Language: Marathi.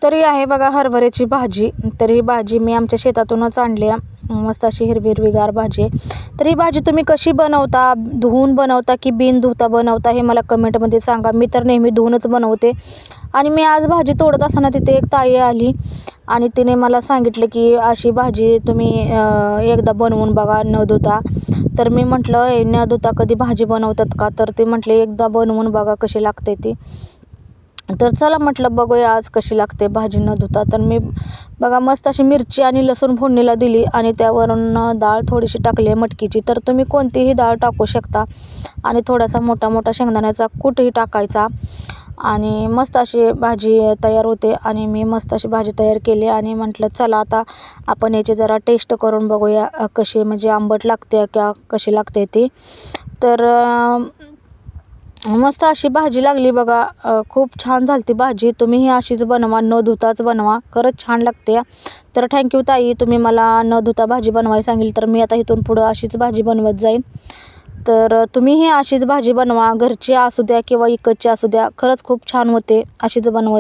तर ही आहे बघा हरभऱ्याची भाजी. तर ही भाजी मी आमच्या शेतातूनच आणली आहे. मस्त अशी हिरवीगार भाजी आहे. तर ही भाजी तुम्ही कशी बनवता, धुवून बनवता की बिन धुता बनवता, हे मला कमेंटमध्ये सांगा. मी तर नेहमी धुवूनच बनवते. आणि मी आज भाजी तोडत असताना तिथे एक ताई आली आणि तिने मला सांगितलं की अशी भाजी तुम्ही एकदा बनवून बघा न धुता. तर मी म्हटलं न धुता कधी भाजी बनवतात का? तर ते म्हटले एकदा बनवून बघा कशी लागते ती. तर चला म्हटलं बघूया आज कशी लागते भाजी न धुता. तर मी बघा मस्त अशी मिरची आणि लसूण फोडणीला दिली आणि त्यावरून डाळ थोडीशी टाकली आहे मटकीची. तर तुम्ही कोणतीही डाळ टाकू शकता आणि थोडासा मोठा शेंगदाण्याचा कूटही टाकायचा आणि मस्त अशी भाजी तयार होते. आणि मी मस्त अशी भाजी तयार केली आणि म्हटलं चला आता आपण याची जरा टेस्ट करून बघूया कशी, म्हणजे आंबट लागते का कशी लागते ती. तर मस्त अशी भाजी लागली बघा. खूप छान झाली ती भाजी. तुम्हीही अशीच बनवा, न धुताच बनवा, खरंच छान लागते. तर थँक्यू ताई, तुम्ही मला न धुता भाजी बनवायला सांगितली. तर मी आता इथून पुढं अशीच भाजी बनवत जाईन. तर तुम्हीही अशीच भाजी बनवा, घरची असू द्या किंवा विकतची असू द्या, खरंच खूप छान होते. अशीच बनवत